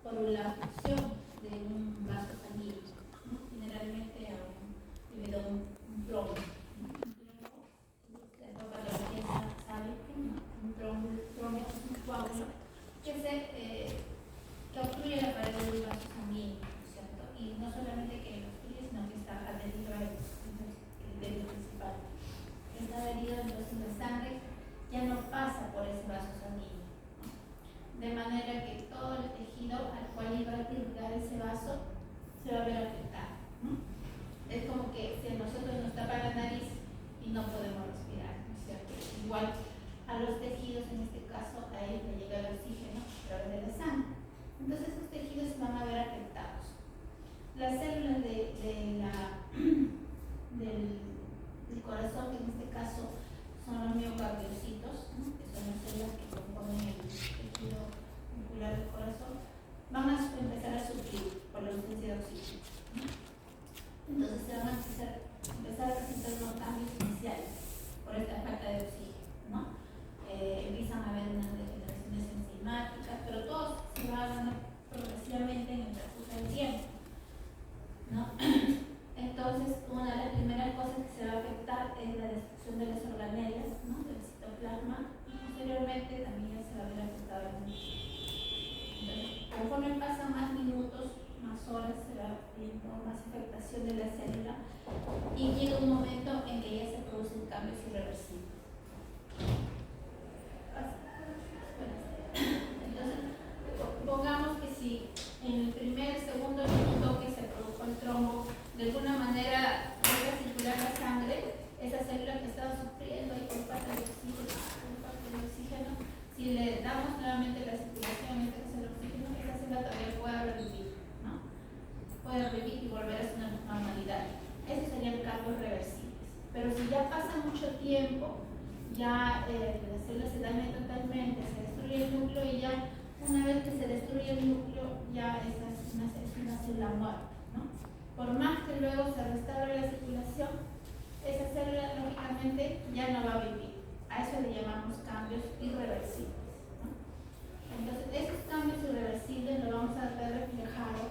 por la función de un vaso sanguíneo, ¿no? Generalmente debido a un trombo. La patología sabe que un trombo es un coágulo que obstruye la pared del vaso sanguíneo, ¿cierto? Y no solamente que lo obstruye, sino que está adherido a él, es el criterio principal. Está adherido, entonces la sangre ya no pasa por ese vaso sanguíneo, ¿no? De manera que todo el tejido al cual iba a irrigar ese vaso se va a ver afectado, ¿no? Es como que si a nosotros nos tapa la nariz y no podemos respirar, ¿no es cierto? Igual a los tejidos, en este caso, a ellos le llega el oxígeno a través de la sangre. Entonces esos tejidos se van a ver afectados. Las células del corazón, que en este caso son los miocardiocitos, ¿no? Que son las células que componen el tejido muscular del corazón, van a empezar a sufrir por la ausencia de oxígeno, ¿no? Entonces se van a empezar a presentar unos cambios iniciales por esta falta de oxígeno, ¿no? Empiezan a haber unas degeneraciones enzimáticas, pero todo se va dando progresivamente en el transcurso del tiempo, ¿no? Entonces, una de las primeras cosas que se va a afectar es la destrucción de las organelas, ¿no? Del citoplasma, y posteriormente también ya se va a ver afectado el músculo. Entonces, conforme pasan más minutos, más horas, se va viendo más afectación de la célula y llega un momento en que ya se producen cambios irreversibles. Entonces, pongamos que si en el primer, segundo minuto que se produjo el trombo, de alguna manera deja circular la sangre, esa célula que estaba sufriendo y por falta de oxígeno, si le damos nuevamente la circulación, en este caso el oxígeno, esa célula todavía puede revivir, ¿no? Puede revivir y volver a su normalidad. Esos serían cambios reversibles. Pero si ya pasa mucho tiempo, ya la célula se daña totalmente, se destruye el núcleo y ya una vez que se destruye el núcleo, ya esa es una célula muerta, ¿no? Por más que luego se restaure la circulación, esa célula lógicamente ya no va a vivir. A eso le llamamos cambios irreversibles, ¿no? Entonces, esos cambios irreversibles lo vamos a ver reflejado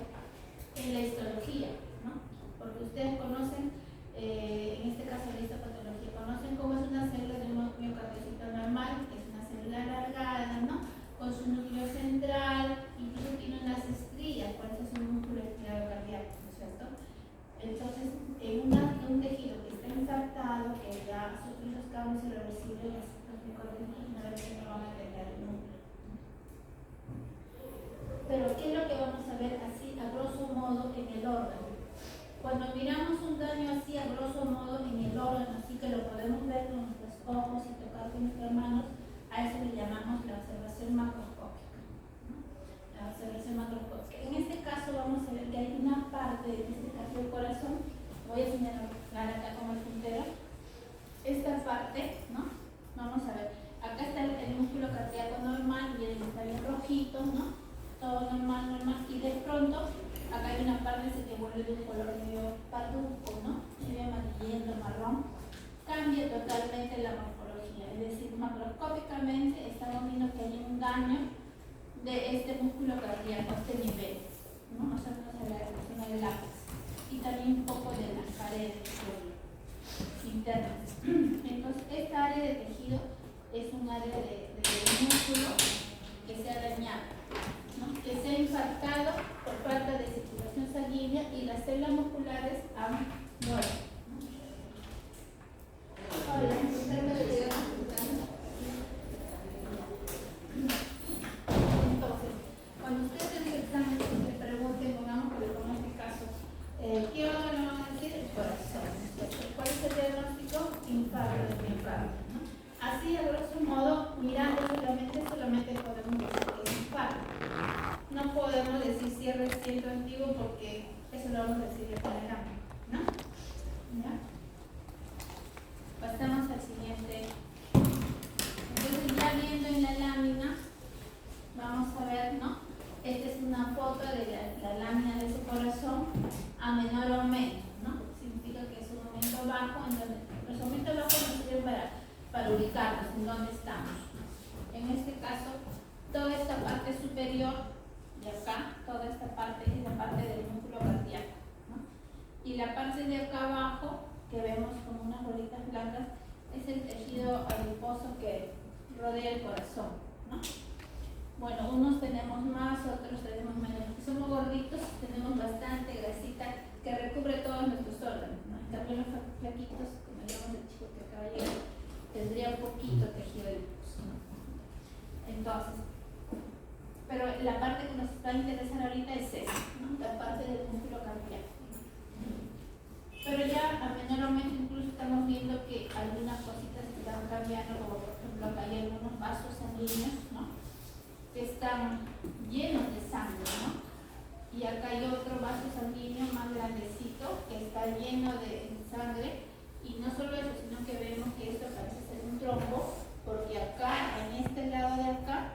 en la histología, ¿no? Porque ustedes conocen, en este caso de esta patología, conocen cómo es una célula de un miocardiocito normal, que es una célula alargada, ¿no? Con su núcleo central, incluso tiene unas estrías, por eso es un músculo estriado cardíaco, ¿no es cierto? Entonces, en un tejido que está infartado, que ya ha sufrido los cambios irreversibles, los miocardios generalmente no van a tener el núcleo. Pero, ¿qué es lo que vamos a ver así, a grosso modo, en el órgano? Cuando miramos un daño así, a grosso modo, en el órgano, así que lo podemos ver con nuestros ojos y tocar con nuestras manos, a eso le llamamos la observación macroscópica, ¿no? La observación macroscópica. En este caso vamos a ver que hay una parte, en este caso del corazón, voy a señalar acá como el puntero, esta parte, ¿no? Vamos a ver, acá está el músculo cardíaco normal, y está bien rojito, ¿no? Todo normal, y de pronto acá hay una parte que se vuelve de un color medio parduzco, ¿no? Medio amarillento, marrón. Cambia totalmente la morfología, es decir, macroscópicamente estamos viendo que hay un daño de este músculo cardíaco a este nivel, ¿no? Más o menos a la zona del ápice, y también un poco de las paredes internas. Entonces, esta área de tejido es un área de músculo que se ha dañado, ¿no? Que se ha infartado por falta de circulación sanguínea y las células musculares han muerto. Ahora, entonces, cuando ustedes en el examen se pregunten, pongamos por este caso, ¿qué órgano van a decir? El corazón. ¿Cuál es el diagnóstico? Infarto del miocardio, ¿no? Así, a grosso modo, mirando solamente podemos decir que es infarto. No podemos decir si es reciente o antiguo porque eso lo vamos a decir de manera, ¿no? ¿Ya? Pasamos al siguiente. Entonces, ya viendo en la lámina, vamos a ver, ¿no? Esta es una foto de la lámina de su corazón a menor aumento, ¿no? Significa que es un aumento bajo, en donde los aumentos bajos nos sirven para ubicarnos en dónde estamos. En este caso, toda esta parte superior de acá, toda esta parte es la parte del músculo cardíaco, ¿no? Y la parte de acá abajo, que vemos como unas bolitas blancas, es el tejido adiposo que rodea el corazón, ¿no? Bueno, unos tenemos más, otros tenemos menos. Los que somos gorditos tenemos bastante grasita que recubre todos nuestros órganos, ¿no? En cambio los flaquitos, como llamamos el chico que acaba de llegar, tendría un poquito tejido adiposo, ¿no? Entonces, pero la parte que nos va a interesar ahorita es esa, ¿no? La parte del músculo cardíaco. Pero ya a menor aumento incluso estamos viendo que algunas cositas están cambiando, como por ejemplo acá hay algunos vasos sanguíneos, ¿no? Que están llenos de sangre, ¿no? Y acá hay otro vaso sanguíneo más grandecito que está lleno de sangre, y no solo eso, sino que vemos que esto parece ser un trombo, porque acá, en este lado de acá,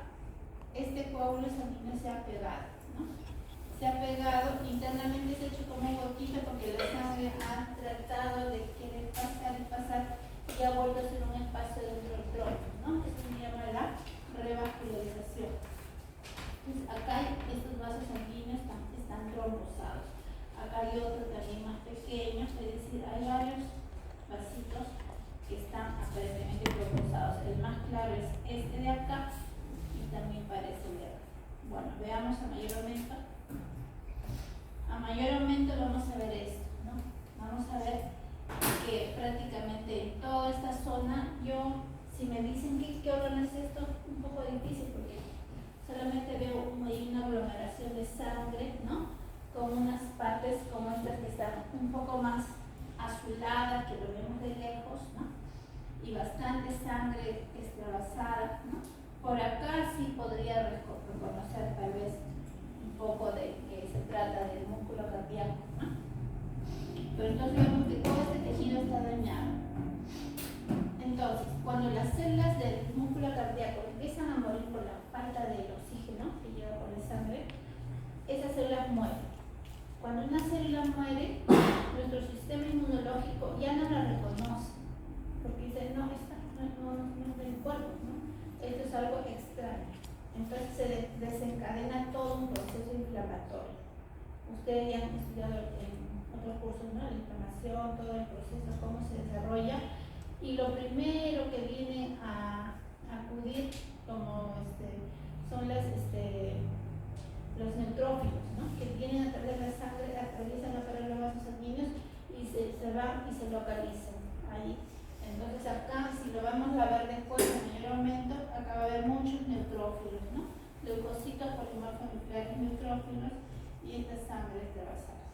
este coágulo sanguíneo se ha pegado, ¿no? Se ha pegado, internamente se ha hecho como un huequito porque la sangre ha tratado de querer pasar y pasar, y ha vuelto a ser un espacio dentro del trombo, ¿no? Esto se llama la revascularización. Entonces, acá hay estos vasos sanguíneos están trombosados. Acá hay otro también más pequeño, es decir, hay varios vasitos que están aparentemente trombosados. El más claro es este de acá y también parece el de acá. Bueno, veamos a mayor aumento. A mayor aumento vamos a ver esto, ¿no? Vamos a ver que prácticamente en toda esta zona, si me dicen qué órgano es esto, un poco difícil porque solamente veo ahí una aglomeración de sangre, ¿no? Con unas partes como estas que están un poco más azuladas, que lo vemos de lejos, ¿no? Y bastante sangre extravasada, ¿no? Por acá sí podría reconocer tal vez un poco de que se trata del músculo cardíaco, ¿no? Pero entonces vemos que todo este tejido está dañado. Entonces, cuando las células del músculo cardíaco empiezan a morir por la falta del oxígeno que llega por la sangre, esas células mueren. Cuando una célula muere, nuestro sistema inmunológico ya no la reconoce, porque dice, no, esta no es del cuerpo, ¿no? Esto es algo extraño. Entonces se desencadena todo un proceso inflamatorio. Ustedes ya han estudiado en otros cursos, ¿no? La inflamación, todo el proceso, cómo se desarrolla. Y lo primero que viene a acudir como son los neutrófilos, ¿no? Que vienen a través de la sangre, atraviesan la pared de los vasos sanguíneos y se van y se localizan ahí. Entonces acá, si lo vamos a ver después en mayor aumento, acá va a haber muchos neutrófilos, ¿no? Leucocitos, polimorfos nucleares, neutrófilos y esta sangre extravasada.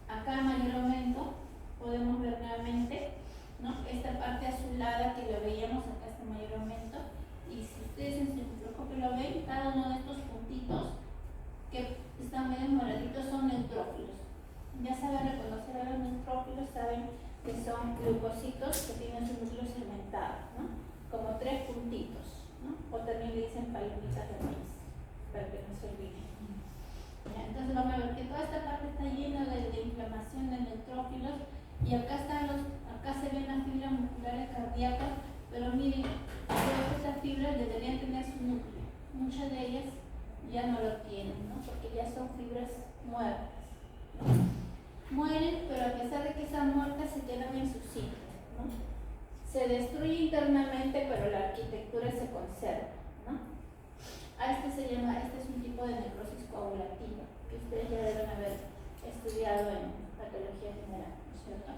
Acá en mayor aumento podemos ver nuevamente, ¿no? Esta parte azulada que lo veíamos acá está en mayor aumento, y si ustedes en su microscopio lo ven, cada uno de estos puntitos que están medio moraditos son neutrófilos. Ya saben reconocer a los neutrófilos, saben que son leucocitos que tienen su núcleo segmentado, ¿no? Como 3 puntitos, ¿no? O también le dicen palomitas de maíz, para que no se olviden. Entonces vamos a ver que toda esta parte está llena de inflamación de neutrófilos, y acá se ven las fibras musculares cardíacas, pero miren, todas estas fibras deberían tener su núcleo. Muchas de ellas ya no lo tienen, ¿no? Porque ya son fibras muertas, ¿no? Mueren, pero a pesar de que están muertas, se quedan en su sitio, ¿no? Se destruye internamente, pero la arquitectura se conserva, ¿no? Este es un tipo de necrosis coagulativa, que ustedes ya deben haber estudiado en patología general, ¿no es cierto?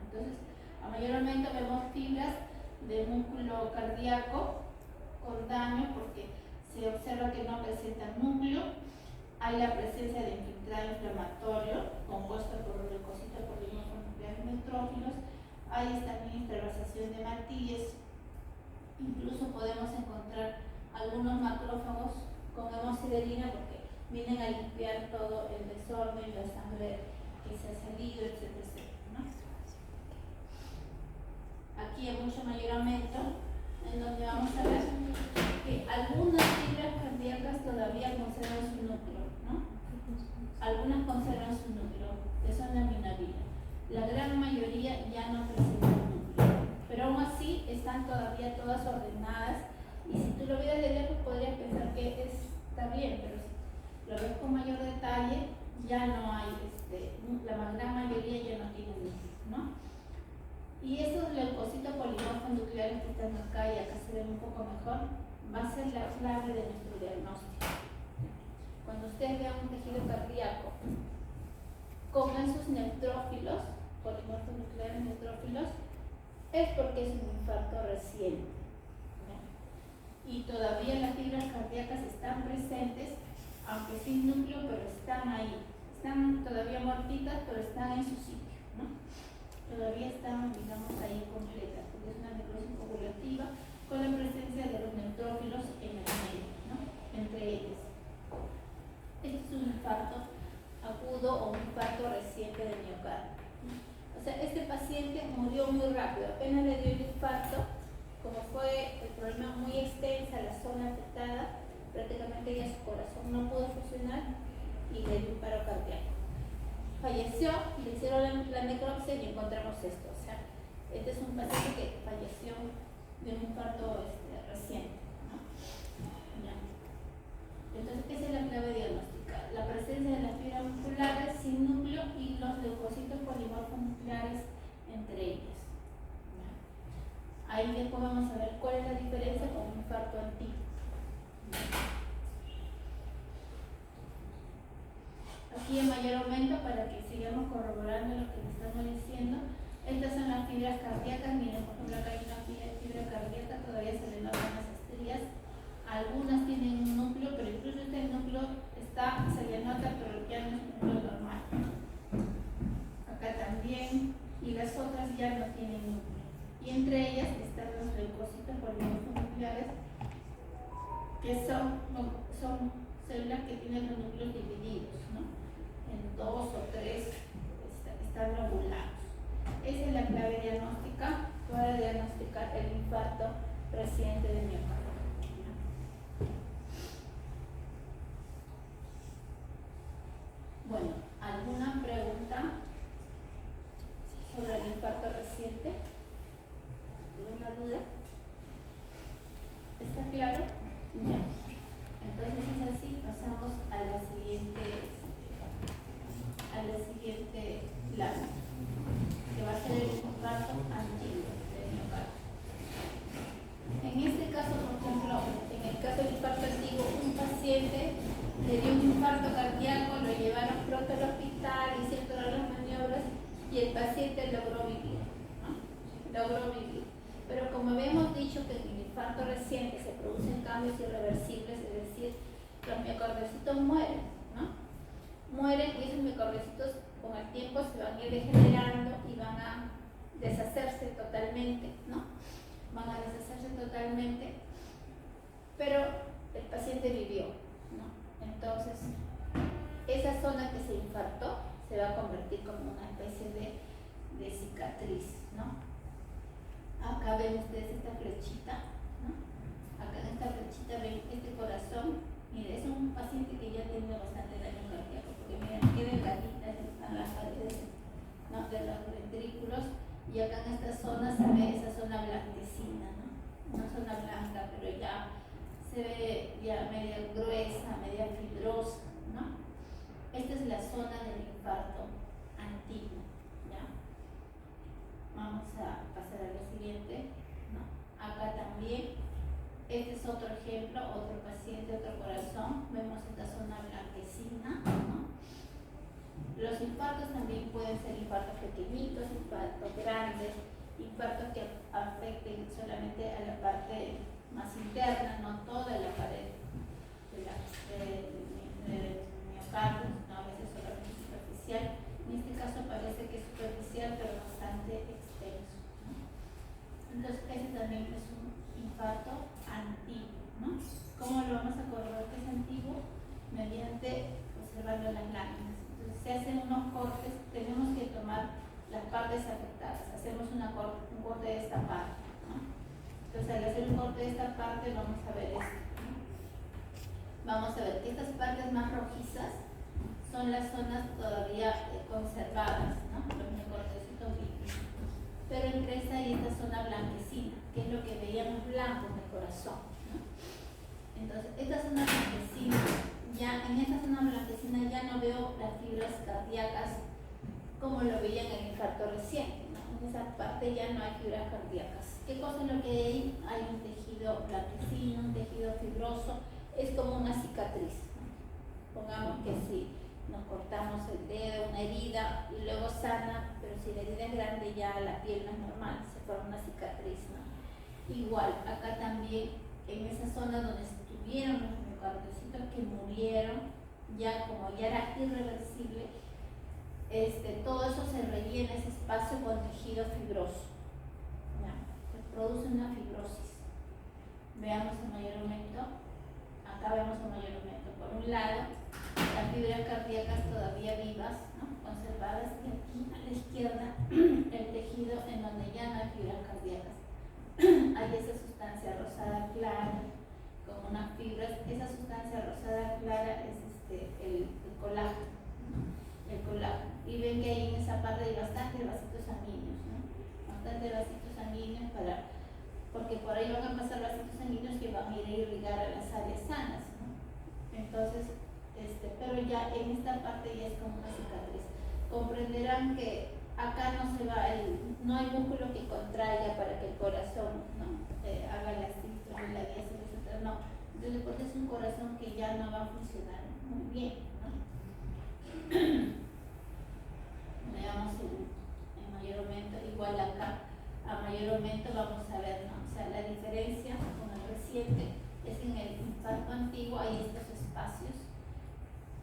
Entonces, a mayor aumento vemos fibras de músculo cardíaco con daño porque se observa que no presentan núcleo. Hay la presencia de infiltrado inflamatorio compuesto por leucocitos, polimorfos nucleares, neutrófilos. Hay también extravasación de matillas. Incluso podemos encontrar algunos macrófagos con hemosiderina porque vienen a limpiar todo el desorden, la sangre que se ha salido, etc. ¿no? Aquí hay mucho mayor aumento, en donde vamos a ver que algunas fibras cardíacas todavía conservan su núcleo, ¿no? Algunas conservan su núcleo, que son la minoría. La gran mayoría ya no presentan núcleo, pero aún así están todavía todas ordenadas, y si tú lo vieras de lejos podrías pensar está bien, pero si lo ves con mayor detalle, ya no hay, la gran mayoría ya no tiene núcleo, ¿no? Y estos leucocitos polimorfos nucleares que están acá y acá se ven un poco mejor, va a ser la clave de nuestro diagnóstico. Cuando ustedes vean un tejido cardíaco con esos neutrófilos, polimorfos nucleares neutrófilos, es porque es un infarto reciente, ¿no? Y todavía las fibras cardíacas están presentes, aunque sin núcleo, pero están ahí. Están todavía muertitas, pero están en su sitio, ¿no? Todavía están, digamos, ahí completas, porque es una necrosis copulativa con la presencia de los neutrófilos en el medio, ¿no? Entre ellos. Este es un infarto agudo o un infarto reciente de miocardio. O sea, este paciente murió muy rápido, apenas le dio el infarto, como fue el problema muy extensa, la zona afectada, prácticamente ya su corazón no pudo funcionar y le dio un paro cardíaco. Falleció, le hicieron la necropsia y encontramos esto. O sea, este es un paciente que falleció de un infarto reciente, ¿no? Ya. Entonces, esa es la clave diagnóstica: la presencia de las fibras musculares sin núcleo y los leucocitos polimorfos nucleares entre ellas. ¿Ya? Ahí después vamos a ver cuál es la diferencia con un infarto antiguo. Aquí en mayor aumento, para que sigamos corroborando lo que le estamos diciendo, estas son las fibras cardíacas. Miren, por ejemplo, acá hay una fibra cardíaca, todavía se le notan las estrías. Algunas tienen un núcleo, pero incluso este núcleo se le nota, pero ya no es un núcleo normal. Acá también, y las otras ya no tienen núcleo. Y entre ellas están los leucocitos polimorfos nucleares, que son células que tienen los núcleos divididos, ¿no? En 2 o 3 están lobulados. Esa es la clave diagnóstica para diagnosticar el infarto reciente de miocardio. Bueno, ¿alguna pregunta sobre el infarto reciente? ¿Alguna duda? ¿Está claro? Ya. Entonces es así, pasamos a la siguiente lámina, que va a ser el infarto antiguo del miocardio. En este caso, por ejemplo, en el caso del infarto antiguo, un paciente le dio un infarto cardíaco, lo llevaron pronto al hospital, hicieron todas las maniobras y el paciente logró vivir, ¿no? Logró vivir. Pero como habíamos dicho que en el infarto reciente se producen cambios irreversibles, es decir, los miocardiocitos mueren, ¿no? Mueren y esos miocardiocitos con el tiempo se van a ir degenerando y van a deshacerse totalmente, ¿no? Van a deshacerse totalmente, pero el paciente vivió, ¿no? Entonces, esa zona que se infartó se va a convertir como una especie de cicatriz, ¿no? Acá ven ustedes esta flechita, ¿no? Acá en esta flechita ven este corazón. Mire, es un paciente que ya tiene bastante daño cardíaco, porque miren, qué delgaditas están las paredes, ¿no? De los ventrículos, y acá en esta zona se ve esa zona blanquecina, ¿no? Una zona blanca, pero ya se ve ya media gruesa, media fibrosa, ¿no? Esta es la zona del infarto antiguo, ¿ya? Vamos a pasar a lo siguiente, ¿no? Acá también, este es otro ejemplo, otro paciente, otro corazón. Vemos esta zona blanquecina, ¿no? Los infartos también pueden ser infartos pequeñitos, infartos grandes, infartos que afecten solamente a la parte más interna, no toda la pared del miocardio, no, a veces solamente superficial. En este caso parece que es superficial, pero bastante extenso, ¿no? Entonces, ese también es un infarto antiguo, ¿no? ¿Cómo lo vamos a corroborar que es antiguo? Mediante observando las láminas. Entonces, se hacen unos cortes, tenemos que tomar las partes afectadas. Hacemos un corte de esta parte, ¿no? Entonces, al hacer un corte de esta parte, vamos a ver esto, ¿no? Vamos a ver que estas partes más rojizas son las zonas todavía conservadas, ¿no? Los miocardiocitos vivos. Pero entre esa y esta zona blanquecina, que es lo que veíamos blanco en el corazón, ¿no? Entonces, esta zona blanquecina, ya en esta zona blanquecina ya no veo las fibras cardíacas como lo veía en el infarto reciente, ¿no? En esa parte ya no hay fibras cardíacas. ¿Qué cosa es lo que hay? Hay un tejido blanquecino, un tejido fibroso, es como una cicatriz, ¿no? Pongamos que si nos cortamos el dedo, una herida, y luego sana, pero si la herida es grande ya la piel no es normal, se forma una cicatriz, ¿no? Igual, acá también, en esa zona donde estuvieron los miocardiocitos que murieron, ya como ya era irreversible, todo eso se rellena ese espacio con tejido fibroso, ¿ya? Se produce una fibrosis. Veamos el mayor aumento. Acá vemos el mayor aumento. Por un lado, las fibras cardíacas todavía vivas, ¿no? Conservadas, y aquí a la izquierda el tejido en donde ya no hay fibras cardíacas. Hay esa sustancia rosada clara con unas fibras. Esa sustancia rosada clara es el colágeno, ¿no? El colágeno. Y ven que ahí en esa parte hay bastantes vasitos sanguíneos, ¿no? Bastantes vasitos sanguíneos porque por ahí van a pasar vasitos sanguíneos que van a ir a irrigar a las áreas sanas, ¿no? Entonces, pero ya en esta parte ya es como una cicatriz. Comprenderán que acá no se va, no hay músculo que contraiga para que el corazón, ¿no? Haga la sístole, la diástole, etc. No. Entonces, porque es un corazón que ya no va a funcionar muy bien, ¿no? Veamos el mayor aumento, igual acá, a mayor aumento vamos a ver, ¿no? O sea, la diferencia con el reciente es que en el infarto antiguo hay estos espacios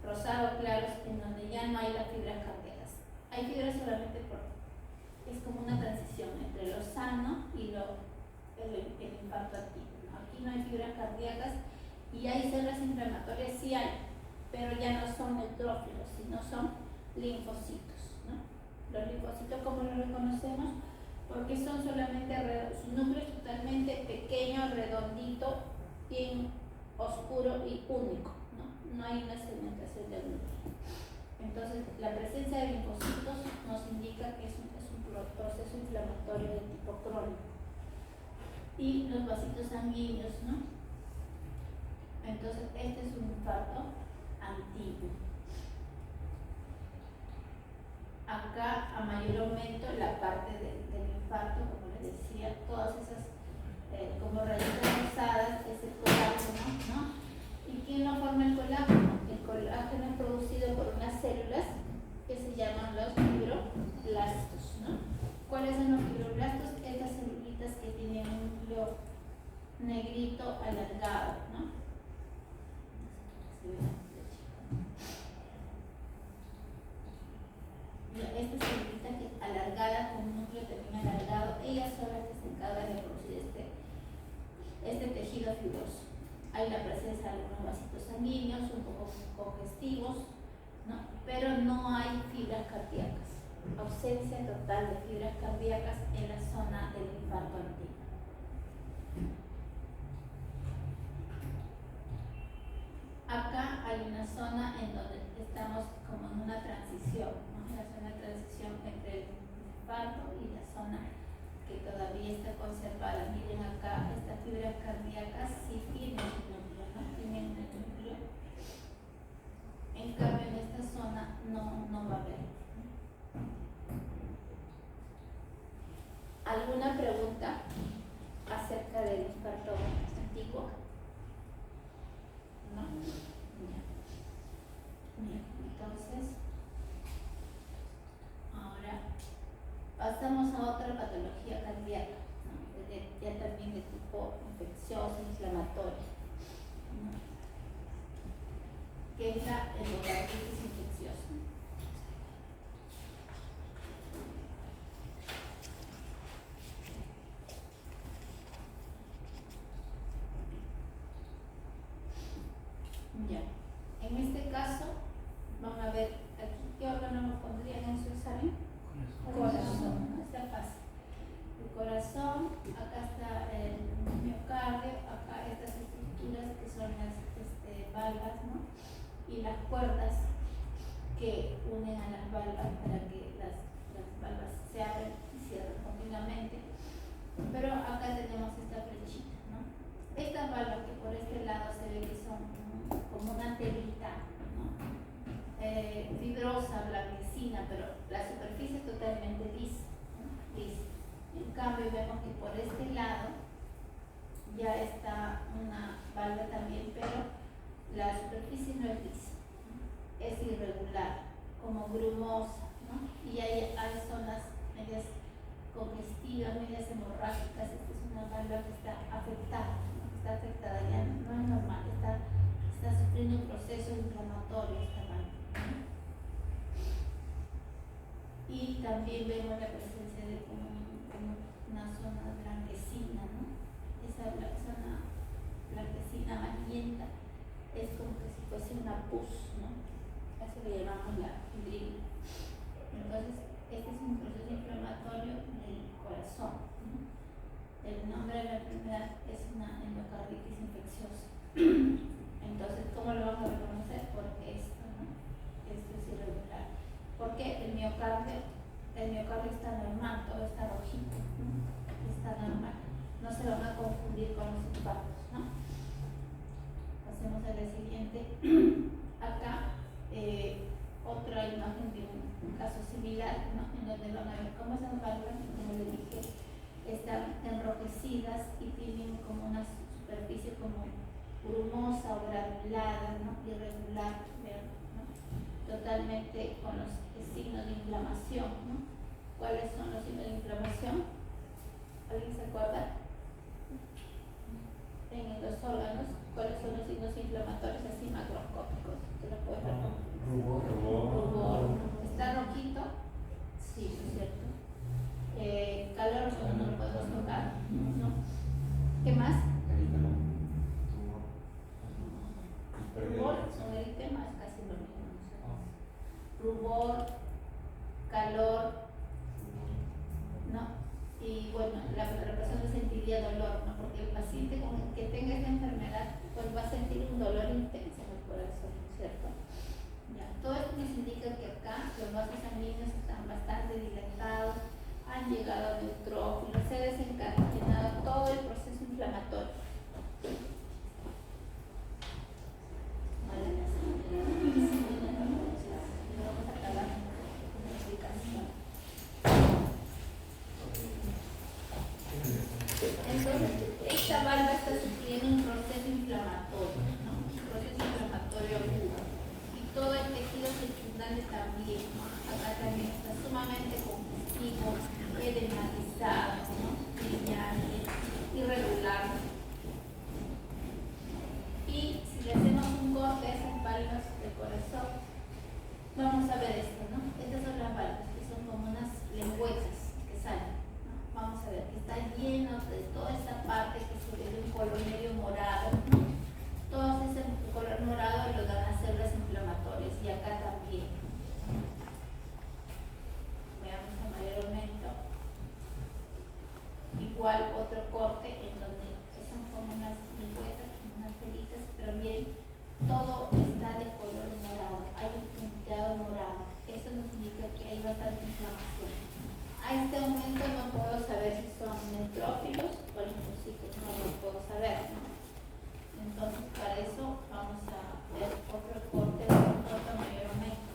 rosado claros en donde ya no hay las fibras cardíacas. Hay fibras solamente es como una transición entre lo sano y el infarto antiguo, ¿no? Aquí no hay fibras cardíacas y hay células inflamatorias, sí hay, pero ya no son neutrófilos, sino son linfocitos, ¿no? Los linfocitos, ¿cómo los reconocemos? Porque son solamente su núcleo es totalmente pequeño, redondito, bien oscuro y único, ¿no? No hay una segmentación del núcleo. Entonces, la presencia de linfocitos nos indica que es un proceso inflamatorio de tipo crónico. Y los vasitos sanguíneos, ¿no? Entonces, este es un infarto antiguo. Acá, a mayor aumento, la parte del infarto, como les decía, todas esas como rayitas rosadas, es el colágeno, ¿no? ¿Y quién lo forma el colágeno? El colágeno es producido por unas células que se llaman los fibroblastos, ¿no? ¿Cuáles son los fibroblastos? Estas celulitas que tienen un núcleo negrito alargado, ¿no? Esta celulita que alargada con un núcleo también alargado, ellas son las que se encargan de producir este tejido fibroso. Hay la presencia de algunos vasitos sanguíneos un poco congestivos, ¿no? Pero no hay fibras cardíacas. Ausencia total de fibras cardíacas en la zona del infarto antiguo. Acá hay una zona en donde estamos como en una transición, ¿no? La zona de transición entre el infarto y la zona que todavía está conservada. Miren acá, estas fibras cardíacas sí tienen un núcleo, ¿no? Tienen un núcleo. En cambio, en esta zona no va a haber. ¿Alguna pregunta acerca del infarto antiguo? ¿No? Ya. Bien, entonces, ahora pasamos a otra patología cardíaca, ¿no? Ya también de tipo infeccioso, inflamatorio, ¿no? Que es la endocardititis infecciosa. Ya. En este caso, vamos a ver aquí qué órgano nos pondrían en su examen. Corazón, ¿no? Está fácil. El corazón, acá está el miocardio, acá estas estructuras que son las valvas, ¿no? Y las cuerdas que unen a las valvas para que las valvas se abren y cierren continuamente. Pero acá tenemos esta flechita, ¿no? Estas valvas que por este lado se cambio vemos que por este lado ya está una válvula también, pero la superficie no es lisa, ¿no? Es irregular, como grumosa, ¿no? Y hay zonas medias congestivas, medias hemorrágicas. Esta es una válvula que está afectada, ¿no? Está afectada, ya no es normal, está sufriendo un proceso inflamatorio esta válvula, ¿no? Y también vemos la presencia de como una zona blanquecina, ¿no? Esa zona blanquecina amarillenta es como que si fuese una pus, ¿no? A eso le llamamos la fibrina. Entonces, este es un proceso inflamatorio del corazón, ¿no? El nombre de la enfermedad es una endocarditis infecciosa. Entonces, ¿cómo lo vamos a reconocer? Porque esto, ¿no? Esto es irregular. Porque el miocardio está normal, todo está rojito, ¿no? Está normal. No se van a confundir con los infartos, ¿no? Pasemos a la siguiente. Acá, otra imagen de un caso similar, ¿no? En donde van a ver cómo esas válvulas, como les dije, están enrojecidas y tienen como una superficie como brumosa o granulada, ¿no? Irregular, ¿no? Totalmente con los signos de inflamación, ¿no? ¿Cuáles son los signos de inflamación? ¿Alguien se acuerda? En los órganos, ¿cuáles son los signos inflamatorios así macroscópicos? ¿Te lo puedes ver? Rubor. ¿Está rojito? Sí, es cierto. Calor, no lo podemos tocar, ¿no? ¿Qué más? Rubor o eritema es casi lo mismo, ¿no? Rubor, calor, ¿no? Y bueno, la persona sentiría dolor, ¿no? Porque el paciente que tenga esta enfermedad pues va a sentir un dolor intenso en el corazón, ¿cierto? Ya. Todo esto nos indica que acá los vasos sanguíneos están bastante dilatados, han llegado a neutrófilos, se ha desencadenado todo el proceso inflamatorio. Vamos a acabar con la explicación. Entonces, esta válvula está sufriendo un proceso inflamatorio, ¿no? Un proceso inflamatorio agudo. Y todo el tejido circundante también, ¿no? Acá también está sumamente congestivo, edematizado, ¿no? Brillante, irregular. Y si le hacemos un corte a esas válvulas del corazón, vamos a ver esto, ¿no? Estas son las válvulas, que son como unas lengüetas que salen, ¿no? Vamos a ver que está lleno de toda esa parte que se ve de un color medio morado, ¿no? Todo ese color morado lo dan las células inflamatorias y acá también. Veamos a mayor aumento. Igual otro corte en donde son como unas lengüetas, unas pelitas, pero bien, todo está de color morado, hay un punteado morado. Eso nos indica que hay bastante inflamación. A este momento no puedo saber si son neutrófilos o linfocitos, no lo puedo saber, ¿no? Entonces, para eso vamos a ver otro corte de otro mayor aumento.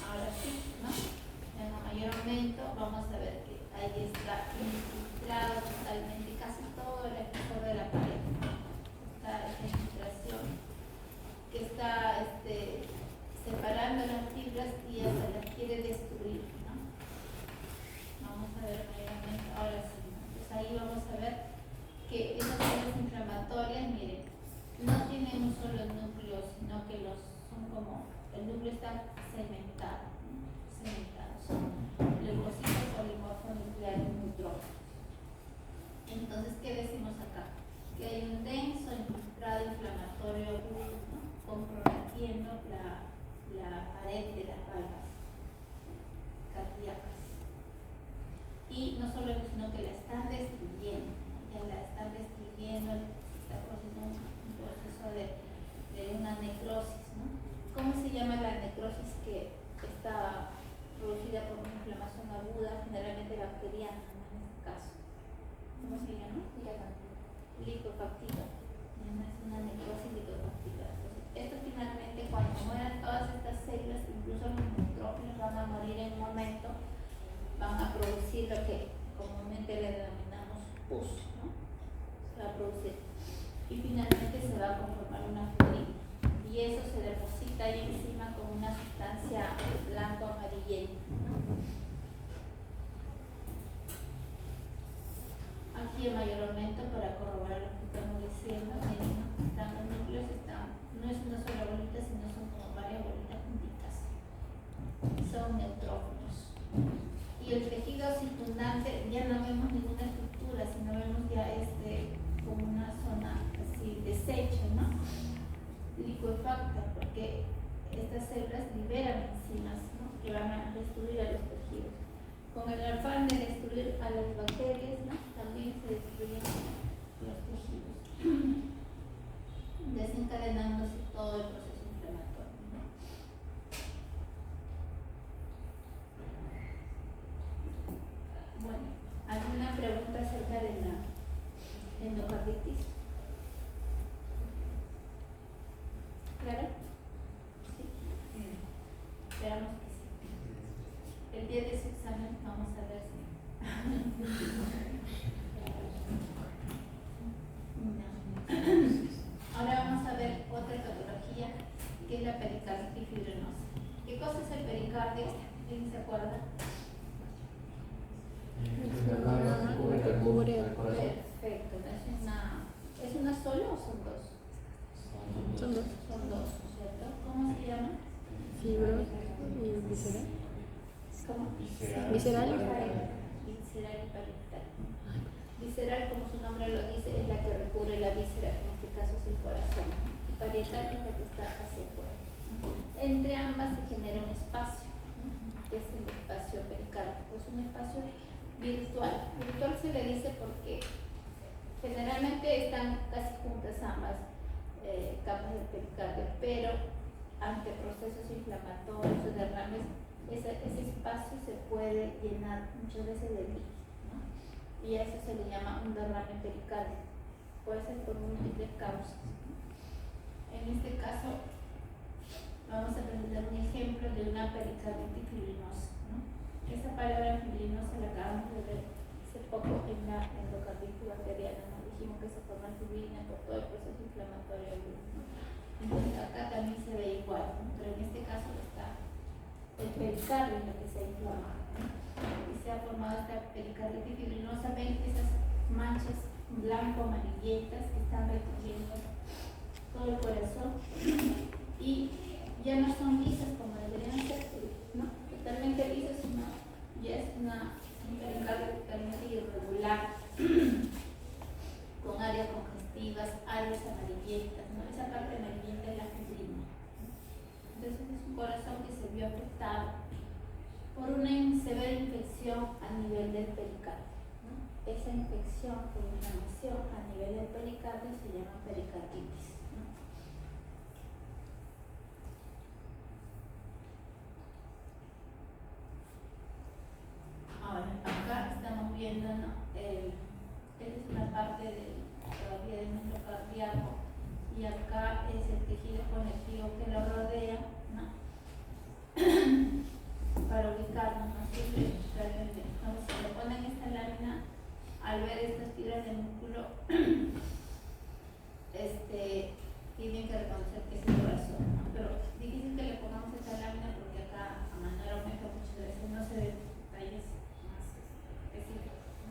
Ahora sí, ¿no? En el mayor aumento vamos a ver que ahí está infiltrado totalmente casi todo el espesor de la pared. Está esta infiltración que está separando las fibras y hasta las quiere destruir, ¿no? Vamos a ver mayormente, ahora sí, ¿no? Pues ahí vamos a ver que esas células inflamatorias, miren, no tienen un solo núcleo, sino que son como, el núcleo está cementado, ¿no? Son leucocitos polimorfos nucleares neutrófilos. Entonces, ¿qué decimos acá? Que hay un denso infiltrado inflamatorio agudo, ¿no? Comprometiendo la pared de las válvulas cardíacas. Y no solo eso, sino que la están destruyendo, ¿no? Ya la están destruyendo, está procesando un proceso de una necrosis, ¿no? ¿Cómo se llama la necrosis que está producida por una inflamación aguda, generalmente bacteriana, ¿no? En este caso? ¿Cómo se llama? Licofactiva. Es una necrosis licofactiva. Entonces, esto finalmente, cuando mueran todas estas células, incluso los neutrófilos van a morir en un momento, van a producir lo que comúnmente pus, ¿no? Se va a producir. Y finalmente se va a conformar una fibrina. Y eso se deposita ahí encima con una sustancia blanco-amarillenta, ¿no? Aquí el mayor aumento, para corroborar lo que estamos diciendo, están los núcleos, no es una sola bolita, sino son como varias bolitas juntitas. Son neutrófilos. Y el tejido circundante ya no vemos ninguna estructura, sino vemos ya como una zona así deshecha, ¿no? Licuefacta, porque estas células liberan enzimas, ¿no? Que van a destruir a los tejidos. Con el afán de destruir a las bacterias, ¿no? También se destruyen los tejidos, desencadenándose todo el proceso inflamatorio, ¿no? Bueno, ¿alguna pregunta acerca de la endocarditis? ¿Claro? Sí. Esperamos que sí. El día de su examen vamos a ver si. Ahora vamos a ver otra patología, que es la pericarditis fibrinosa. ¿Qué cosa es el pericardio? ¿Quién se acuerda? Perfecto. ¿Es una sola o son dos? Son dos. Son dos, ¿cierto? ¿Cómo se llama? Fibro y visceral. ¿Cómo? Visceral. Visceral y parietal. Visceral, como su nombre lo dice, es la que recubre la víscera, en este caso es el corazón. Y parietal es la que está hacia afuera. Entre ambas se genera un espacio, que es el espacio pericárdico. Es un espacio virtual. Virtual se le dice porque generalmente están casi juntas ambas capas del pericardio, pero ante procesos inflamatorios o derrames, ese espacio se puede llenar muchas veces de líquido, ¿no? Y a eso se le llama un derrame pericárdico. Puede ser por múltiples causas, ¿no? En este caso, vamos a presentar un ejemplo de una pericarditis fibrinosa, ¿no? Esa palabra fibrinosa la acabamos de ver hace poco en la endocarditis bacteriana, ¿no? Dijimos que se forma fibrina por todo el proceso inflamatorio, ¿no? Entonces acá también se ve igual, ¿no? Pero en este caso está el pericardio en lo que se ha inflamado, ¿no? Y se ha formado esta pericarditis fibrinosa. Ven esas manchas blanco-amarillentas que están recorriendo todo el corazón y ya no son lisas como deberían ser, ¿no? Totalmente lisas, sino ya es un pericardio totalmente irregular, con áreas congestivas, áreas amarillentas, ¿no? Esa parte amarillenta es la fibrina. Entonces es un corazón que se vio afectado por una severa infección a nivel del pericardio, ¿no? Esa infección o inflamación a nivel del pericardio se llama pericarditis, ¿no? Ahora, acá estamos viendo, ¿no? Esta es una parte todavía de nuestro cardíaco y acá es el tejido conectivo que lo rodea, ¿no? Para ubicarnos, ¿no? Siempre realmente, cuando se le ponen esta lámina, al ver estas fibras de músculo, tienen que reconocer que es el corazón, ¿no? Pero difícil que le pongamos esta lámina porque acá a manualmente muchas veces no se ven detalles más específicos, ¿no?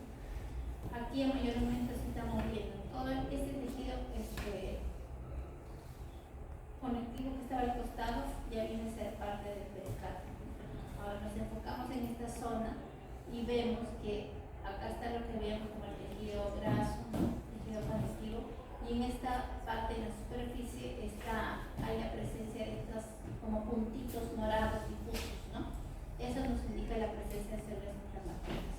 Aquí en mayor aumento se está moviendo todo este tejido conectivo que estaba al costado ya viene a ser parte del pericardio. Ahora nos enfocamos en esta zona y vemos que acá está lo que veíamos como el tejido graso, ¿no? Tejido conectivo, y en esta parte de la superficie hay la presencia de estos como puntitos morados difusos, ¿no? Eso nos indica la presencia de células inflamatorias.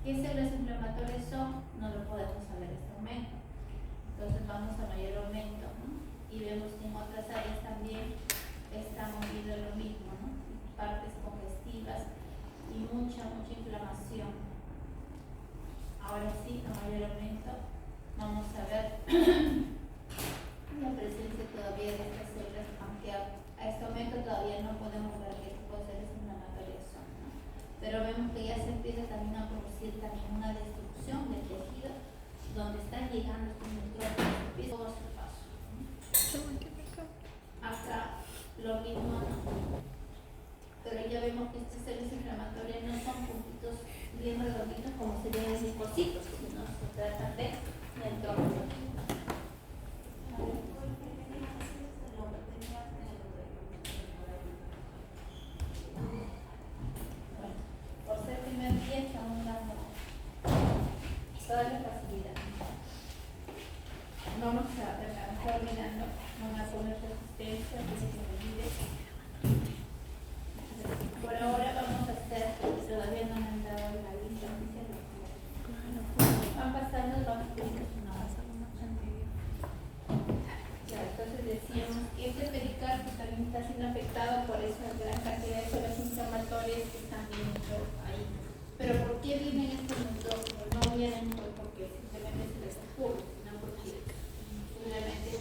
¿Qué células inflamatorias son? No lo podemos saber en este momento. Entonces vamos a mayor aumento, ¿no? Y vemos que en otras áreas también estamos viendo lo mismo, ¿no? Partes congestivas y mucha inflamación. Ahora sí, a mayor aumento, vamos a ver la presencia todavía de estas células, aunque a este momento todavía no podemos ver qué tipo de células inflamatorias son, ¿no? Pero vemos que ya se empieza también a producir también una destrucción del tejido. como serían los linfocitos, que no se trata de neutrófilos. Por ser primer día estamos dando toda la facilidad. Vamos a arrancar mirando, vamos a poner resistencia, que se me olvide. Por ahora vamos a hacer, todavía no me han dado la lista oficial. Van pasando, vamos a pedir una ya, entonces decíamos que este pericardio también está siendo afectado por esa gran cantidad de células inflamatorias que están viendo ahí. Pero ¿por qué vienen estos neutrófilos? No vienen porque simplemente se les ocurre, sino porque simplemente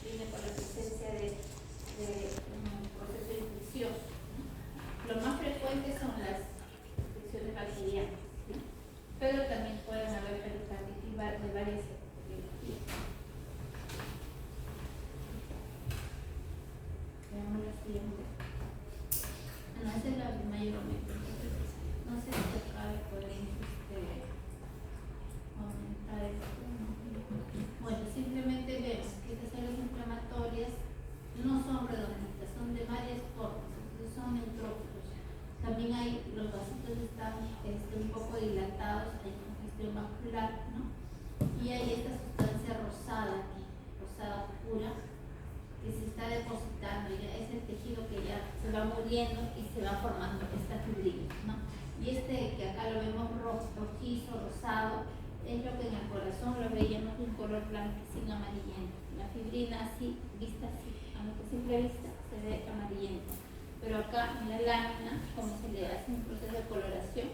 viene por la presencia de un proceso de infección. Lo más frecuente son las infecciones bacterianas, ¿sí? Pero también pueden haber pericarditis de varias etiologías. Veamos la siguiente. No, esa es la mayormente, entonces no sé si acá podemos aumentar esto. Bueno, simplemente vemos que estas células inflamatorias no son redonditas, son de varias formas, entonces son neutrófilos. También hay, los vasitos están un poco dilatados, hay congestión vascular, ¿no? Y hay esta sustancia rosada aquí, rosada oscura, que se está depositando, ya es el tejido que ya se va muriendo y se va formando esta fibrina, ¿no? Y que acá lo vemos rojizo, rosado, es lo que en el corazón lo veíamos de un color blanquecino amarillento. La fibrina así, vista así, a lo que simple vista se ve amarillento. Pero acá en la lámina, como se le hace un proceso de coloración,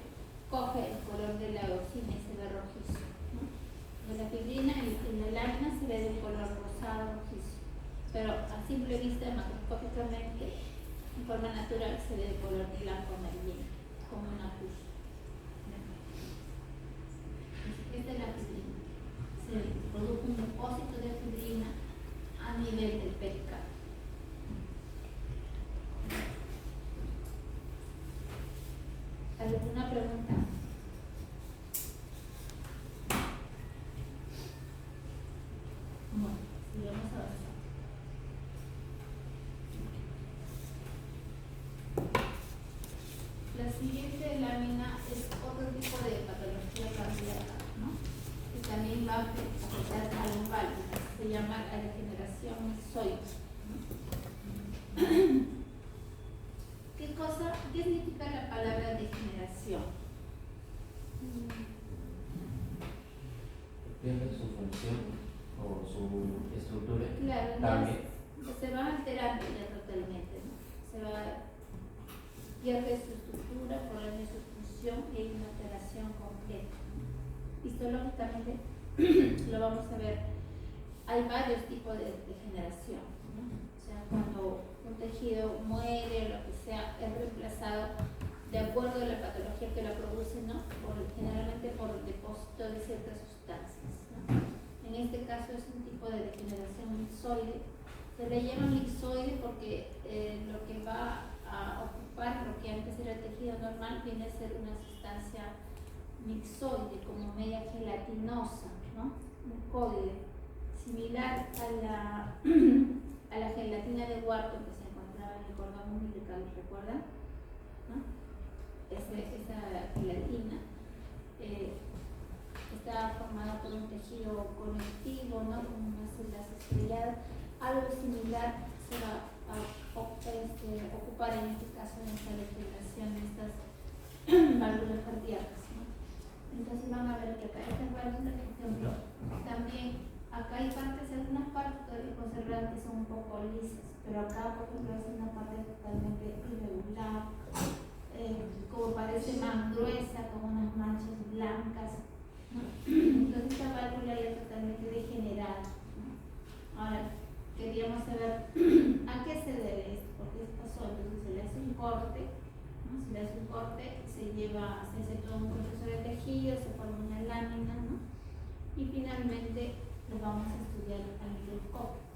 coge el color de la eosina y se ve rojizo, ¿no? De la fibrina en la lámina se ve de un color rosado, rojizo. Pero a simple vista, macroscópicamente, en forma natural, se ve de color blanco amarillento, como una cruz. Esta es la fibrina. Se produce un depósito de fibrina a nivel del pericardio. ¿Alguna pregunta? Bueno, sigamos avanzando. La siguiente lámina es otro tipo de patología cardíaca, ¿no? Que también va a afectar a las válvulas. Se llama la degeneración mixoide, ¿no? ¿Qué significa la palabra degeneración? Pierde su función o su estructura. Claro, También. Se va alterando ya totalmente, ¿no? Pierde su estructura, pierde su función y hay una alteración completa, ¿no? Histológicamente lo vamos a ver, hay varios tipos de degeneración, ¿no? O sea, cuando un tejido muere o lo que sea, es reemplazado de acuerdo a la patología que la produce, ¿no? Generalmente por el depósito de ciertas sustancias, ¿no? En este caso es un tipo de degeneración mixoide. Se le llama mixoide porque lo que va a ocupar lo que antes era el tejido normal viene a ser una sustancia mixoide, como media gelatinosa, ¿no? Mucoide, similar a la gelatina de Wharton que se encontraba en el cordón umbilical, ¿recuerdan? ¿No? Esa gelatina está formada por un tejido conectivo, ¿no? Con unas células estrelladas. Algo similar se va a ocupar en este caso en esta integración de estas válvulas cardíacas, ¿no? Entonces van a ver que acá estas válvulas, por ejemplo, también acá hay partes, algunas partes todavía conservadas que son un poco lisas, pero acá por ejemplo es una parte totalmente irregular, como parece más gruesa, con unas manchas blancas, ¿no? Entonces esta válvula ya es totalmente degenerada, ¿no? Ahora, queríamos saber a qué se debe esto, porque esto pasó, entonces se le hace un corte, ¿no? Se le hace un corte, se hace todo un proceso de tejido, se forma una lámina, ¿no? Y finalmente lo vamos a estudiar al microscopio.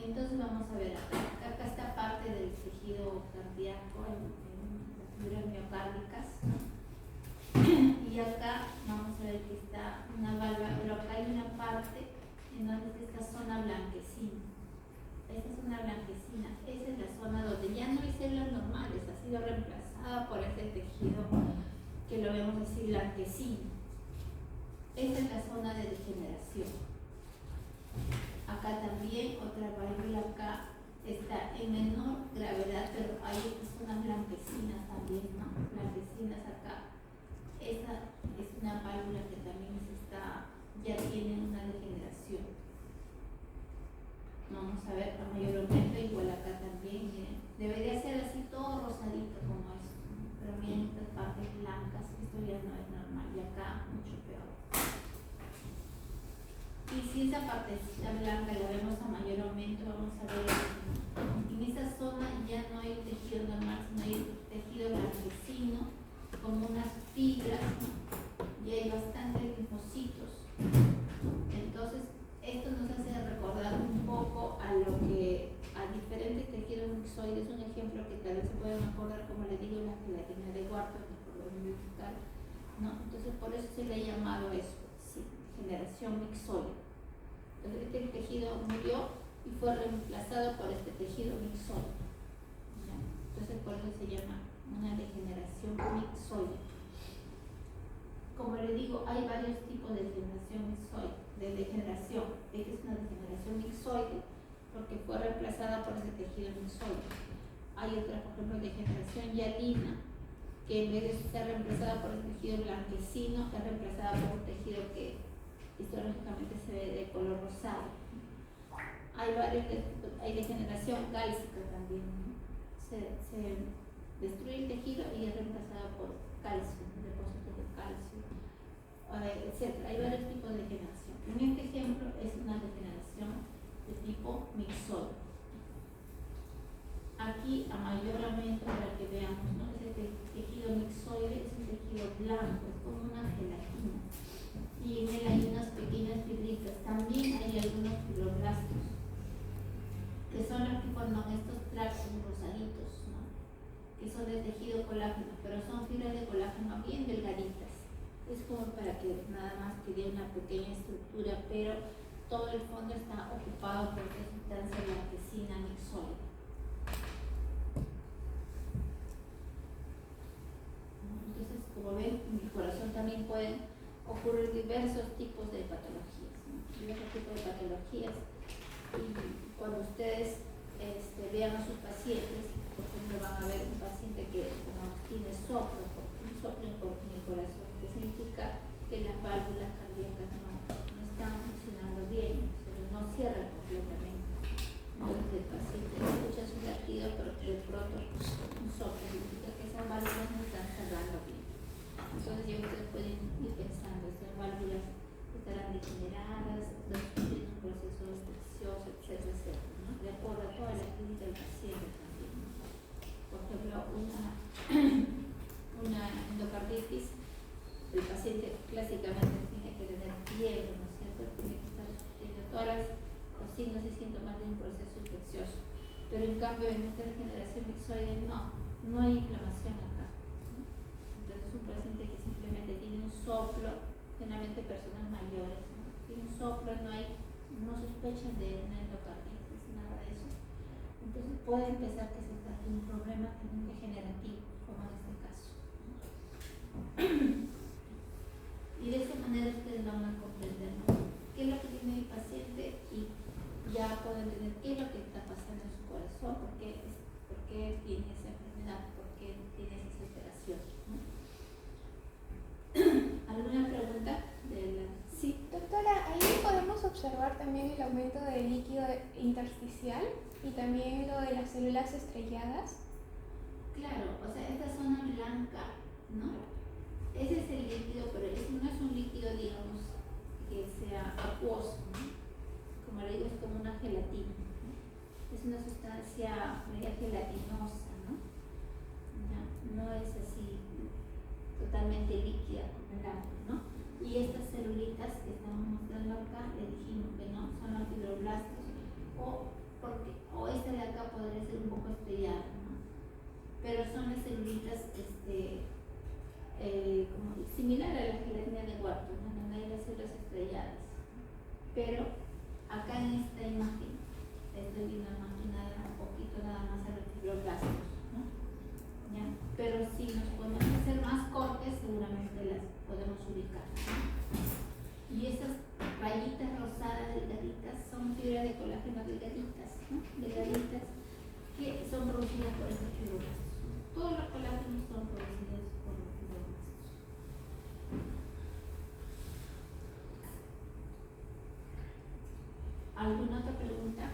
Entonces vamos a ver acá está parte del tejido cardíaco en las fibras miocárdicas, ¿no? ver que está una válvula, pero acá hay una parte en donde está esta zona blanquecina. Esta zona blanquecina, esa es la zona donde ya no hay células normales, ha sido reemplazada por este tejido que lo vemos así blanquecino. Esa es la zona de degeneración. Acá también otra válvula acá está en menor gravedad, pero hay estas zonas blanquecinas también, ¿no? Blanquecinas acá. Esa es una válvula que también ya tiene una degeneración. Vamos a ver a mayor aumento, igual acá también, miren. Debería ser así todo rosadito como esto, ¿no? Pero miren estas partes blancas, esto ya no es normal, y acá mucho peor. Y si esa partecita blanca la vemos a mayor aumento, vamos a ver en esa zona ya no hay tejido normal, sino hay tejido blanquecino, como unas fibras, ¿no? Y hay bastantes linfocitos. Entonces, esto nos hace recordar un poco a diferentes tejidos mixoides. Un ejemplo que tal vez se puedan acordar, como le digo, la gelatina de Wharton, ¿no? Entonces, por eso se le ha llamado eso, sí, generación mixoide. Entonces, este tejido murió y fue reemplazado por este tejido mixoide, ¿ya? Entonces, por eso se llama una degeneración mixoide. Como le digo, hay varios tipos de degeneración mixoide, Esta es una degeneración mixoide porque fue reemplazada por ese tejido mixoide. Hay otra, por ejemplo, degeneración hialina, que en vez de ser reemplazada por el tejido blanquecino, es reemplazada por un tejido que histológicamente se ve de color rosado. Hay degeneración gálcica también, ¿no? Se destruye el tejido y es reemplazada por calcio, depósitos de calcio, etc. Hay varios tipos de degeneración. En este ejemplo es una degeneración de tipo mixoide. Aquí, a mayor aumento, para que veamos, ¿no? Ese tejido mixoide es un tejido blanco, es como una gelatina. Y en él hay unas pequeñas fibritas. También hay algunos fibroblastos, que son los que forman estos tractos rosaditos, ¿no? Que son de tejido colágeno, pero son fibras de colágeno bien delgaditas. Es como para que nada más quede una pequeña estructura, pero todo el fondo está ocupado por esta sustancia blanquecina mixoide. Entonces, como ven, en el corazón también pueden ocurrir diversos tipos de patologías, ¿no? Diversos tipos de patologías. Y cuando ustedes vean a sus pacientes, por ejemplo, van a ver un paciente que tiene un soplo en el corazón, que significa que las válvulas cardíacas no están funcionando bien, no cierran completamente. Entonces el paciente escucha su latido, pero de pronto un soplo significa que esas válvulas no están cerrando bien. Entonces ya ustedes pueden ir pensando, estas válvulas estarán degeneradas, tienen un proceso infeccioso, etcétera, etcétera, ¿no? De acuerdo a toda la clínica del paciente también, ¿no? Por ejemplo, una endocarditis, el paciente clásicamente tiene que tener fiebre, ¿no es cierto? Tiene que estar teniendo todos los signos y síntomas de un proceso infeccioso. Pero en cambio, en esta degeneración mixoide no hay inflamación acá, ¿no? Entonces, un paciente que simplemente tiene un soplo, generalmente personas mayores, ¿no? Tiene un soplo, no sospechan de una endocarditis, nada de eso. Entonces, puede empezar que se trate de un problema degenerativo, como en este caso. Y de esa manera ustedes van a comprender, ¿no? Qué es lo que tiene el paciente y ya pueden entender qué es lo que está pasando en su corazón, por qué tiene esa enfermedad, por qué tiene esa alteración, ¿no? ¿Alguna pregunta? Sí, doctora, ahí podemos observar también el aumento del líquido intersticial y también lo de las células estrelladas. Claro, o sea, esta zona blanca, ¿no? Ese es el líquido, pero no es un líquido, digamos, que sea acuoso, ¿no? Como le digo, es como una gelatina, ¿no? Es una sustancia media gelatinosa, ¿no? No es así totalmente líquida como el agua, ¿no? Y estas celulitas que estamos mostrando acá, le dijimos que no, son los fibroblastos, o esta de acá podría ser un poco estrellada, ¿no? Pero son las celulitas como similar a la gelatina de Wharton, ¿no? células estrelladas. Pero acá en esta imagen estoy viendo imaginada un poquito nada más a los fibroblastos, ¿no? ¿Ya? Pero si nos podemos hacer más cortes, seguramente las podemos ubicar, ¿no? Y esas rayitas rosadas delgaditas son fibras de colágeno delgaditas, ¿no? Delgaditas, que son producidas por estos fibroblastos. Todos los colágenos son producidos por los fibroblastos. ¿Alguna otra pregunta?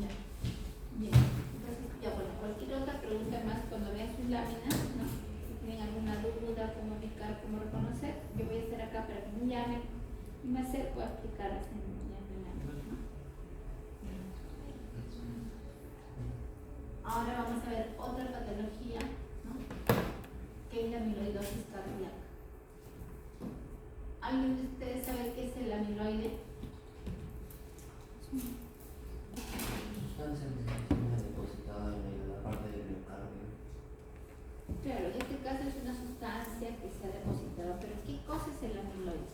Ya. Bien. Entonces, ya bueno, cualquier otra pregunta más cuando vean sus láminas, ¿no? Si tienen alguna duda, cómo ubicar, cómo reconocer, yo voy a estar acá para que me llamen y me acerco a explicarles en láminas, ¿no? Ahora vamos a ver otra patología, ¿no? Que es la amiloidosis cardíaca. ¿Alguien de ustedes sabe qué es el amiloide? Sustancia que se encuentra depositada en la parte del miocardio. Claro, en este caso es una sustancia que se ha depositado, pero ¿qué cosa es el amiloide?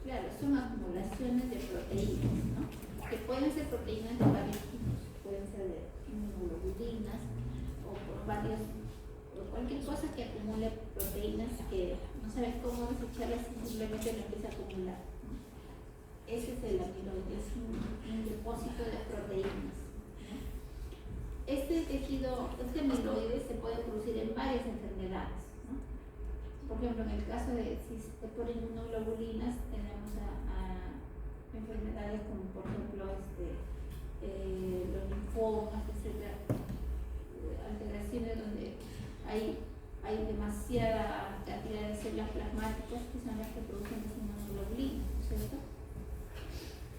Claro, son acumulaciones de proteínas, ¿no? Que pueden ser proteínas de varios tipos, pueden ser de inmunoglobulinas o por varios, o cualquier cosa que acumule proteínas que no sabes cómo desecharlas y simplemente lo empieza a acumular, ¿no? Ese es el amiloide, es un depósito de proteínas, ¿no? Este tejido, este amiloide se puede producir en varias enfermedades, ¿no? Por ejemplo, en el caso de si se ponen inmunoglobulinas, tenemos a enfermedades como por ejemplo los linfomas, etcétera, alteraciones donde hay demasiada cantidad de células plasmáticas que son las que producen las inmunoglobulinas, ¿no es cierto?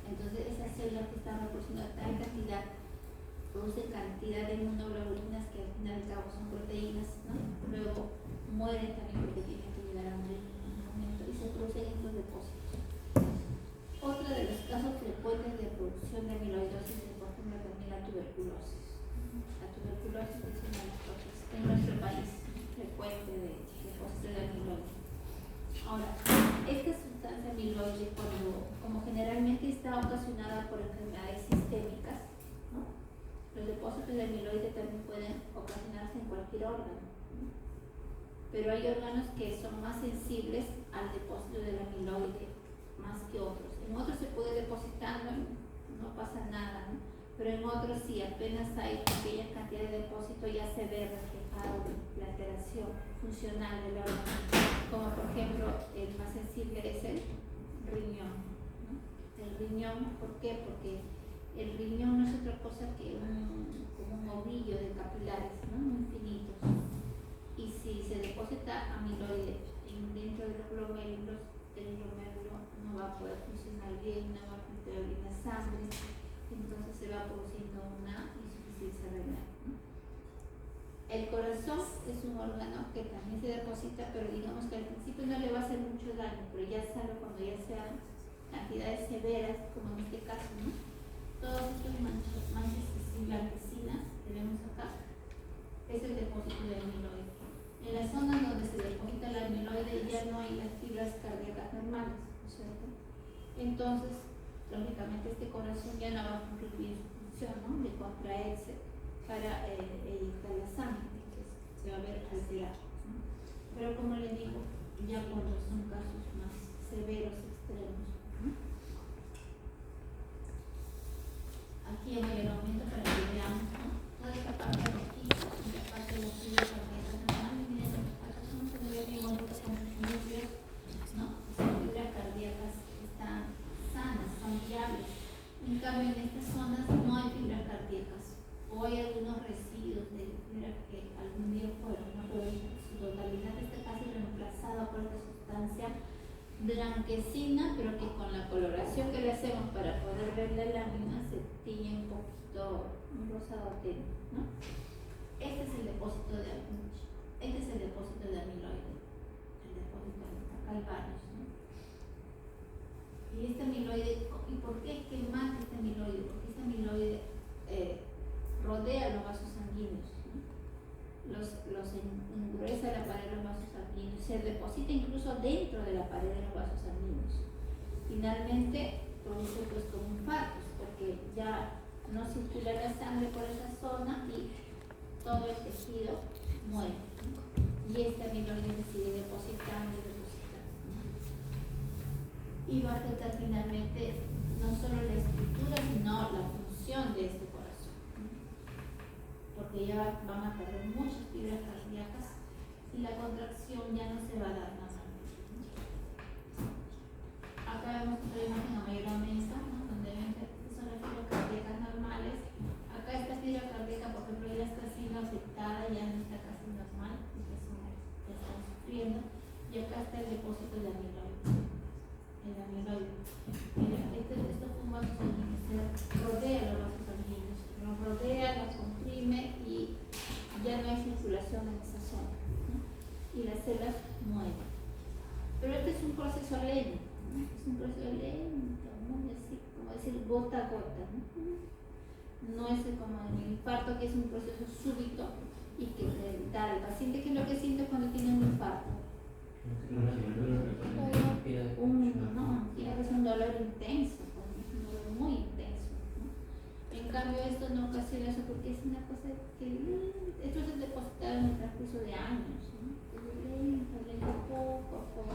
Entonces esas células que están reproduciendo tal cantidad producen cantidad de inmunoglobulinas que al final y al cabo son proteínas, ¿no? Luego mueren también porque tienen que llegar a morir en un momento y se producen estos depósitos. Otro de los casos frecuentes de producción de amiloidosis es por ejemplo también la tuberculosis. La tuberculosis es una de las cosas en nuestro país frecuente de depósito de amiloide. Ahora, esta sustancia amiloide, como generalmente está ocasionada por enfermedades sistémicas, ¿no? Los depósitos de amiloide también pueden ocasionarse en cualquier órgano, ¿no? Pero hay órganos que son más sensibles al depósito del amiloide más que otros. En otros se puede depositando, no pasa nada, ¿no? Pero en otros sí, apenas hay pequeñas cantidades de depósito, ya se ve reflejado la alteración funcional del órgano, como por ejemplo el más sensible es el riñón, ¿no? El riñón, ¿por qué? Porque el riñón no es otra cosa que como un ovillo de capilares, ¿no? Infinitos. Y si se deposita amiloide dentro de los glomérulos, el glomérulo no va a poder funcionar bien, no va a filtrar bien la sangre, entonces se va produciendo una insuficiencia renal, ¿no? El corazón es un órgano que también se deposita, pero digamos que al principio no le va a hacer mucho daño, pero ya sabe cuando ya sean cantidades severas, como en este caso, ¿no? Todos estos manchas blanquecinas que vemos acá es el depósito de amiloide. En las zonas donde se deposita el amiloide ya no hay las fibras cardíacas normales, ¿no es cierto? Entonces, lógicamente este corazón ya no va a cumplir bien su función, ¿no? De contraerse para eyectar la sangre, entonces se va a ver alterado, ¿no? Pero como les digo, ya cuando son casos más severos, extremos, ¿no? Aquí en el aumento para que veamos, ¿no? Toda esta parte de aquí y la parte de los fibras cardíacas normales, miren, acá no se ve bien con los núcleos, ¿no? Las fibras cardíacas están sanas, son viables. En cambio, en estas zonas no hay fibras cardíacas o hay algunos residuos de fibras que algún día fueron, ¿no? Pero en su totalidad está casi reemplazada por esta sustancia blanquecina, pero que con la coloración que le hacemos para poder ver la lámina se tiñe un poquito, un rosado tenue, ¿no? Este es el depósito de amiloide, este es el depósito de amiloide, el depósito de calvarios, ¿no? Y este amiloide, ¿y por qué es que mata este amiloide? Porque este amiloide rodea los vasos no circula la sangre por esa zona y todo el tejido muere. Y este amiloide sigue depositando y depositando. Y va a afectar finalmente no solo la estructura, sino la función de este corazón. Porque ya van a perder muchas fibras cardíacas y la contracción ya no se va a dar más. Acá vemos otra imagen a mayor aumento, ¿no? Donde ven que son las fibras cardíacas normales. Acá esta fibra cardíaca, por ejemplo, ya está siendo afectada, ya no está casi normal, ya están sufriendo. Y acá está el depósito de amiloide. El amiloide. Mira, estos vasos sanguíneos rodea los vasos sanguíneos, los rodea, los comprime y ya no hay circulación en esa zona, ¿no? Y las células mueren. Pero este es un proceso lento, ¿no? Es un proceso lento, muy así, como decir gota a gota, ¿no? No es como en el infarto, que es un proceso súbito y que te da al paciente, que es lo que siente cuando tiene un infarto. Tiene que ser un dolor intenso, un dolor muy intenso, ¿no? En cambio, esto no ocasiona eso porque es una cosa que esto se deposita en el transcurso de años, ¿no? Lento, poco a poco.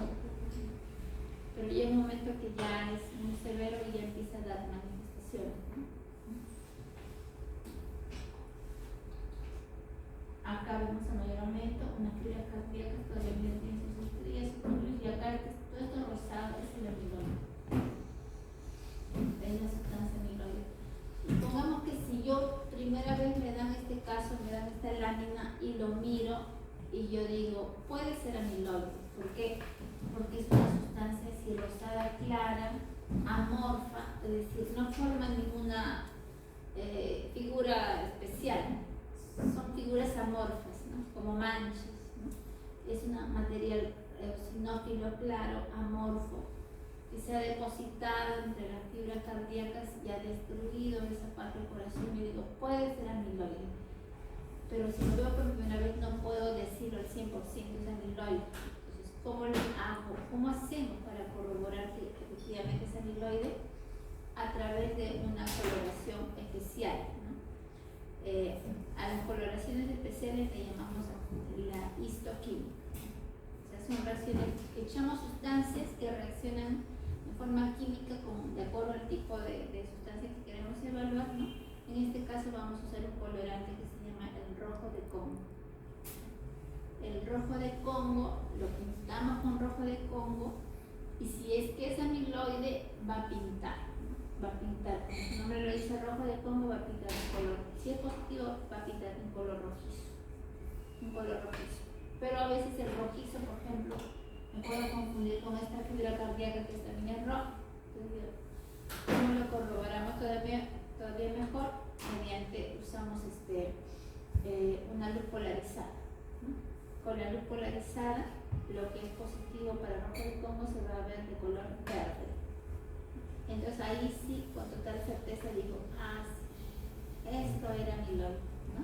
Pero llega un momento que ya es muy severo y ya empieza a dar manifestaciones, ¿no? Acá vemos a mayor aumento una fibra cardíaca todavía tiene sus estrellas y acá todo esto rosado es el amiloide. Es la sustancia amiloide. Y pongamos que si yo primera vez me dan este caso, me dan esta lámina y lo miro y yo digo, puede ser amiloide. ¿Por qué? Porque es una sustancia así rosada clara, amorfa, es decir, no forma ninguna figura especial. Son figuras amorfas, ¿no? Como manchas, ¿no? Es un material eosinófilo claro, amorfo, que se ha depositado entre las fibras cardíacas y ha destruido esa parte del corazón. Y digo, puede ser amiloide, pero si lo veo por primera vez no puedo decirlo al 100% es amiloide. Entonces, ¿cómo lo hago? ¿Cómo hacemos para corroborar que efectivamente es amiloide? A través de una coloración especial, ¿no? A las coloraciones especiales le llamamos la histoquímica. O sea, son reacciones que echamos sustancias que reaccionan de forma química de acuerdo al tipo de sustancia que queremos evaluar, ¿no? En este caso vamos a usar un colorante que se llama el rojo de Congo. El rojo de Congo lo pintamos con rojo de Congo y si es que es amiloide va a pintar. Va a pintar, como su nombre lo dice, rojo de Congo, va a pintar un color. Si es positivo, va a pintar un color rojizo. Un color rojizo. Pero a veces el rojizo, por ejemplo, me puedo confundir con esta fibra cardíaca que también es roja. Entonces, ¿cómo lo corroboramos todavía mejor? Mediante, usamos una luz polarizada, ¿no? Con la luz polarizada, lo que es positivo para rojo de Congo se va a ver de color verde. Entonces ahí sí, con total certeza digo, esto era amiloide, ¿no?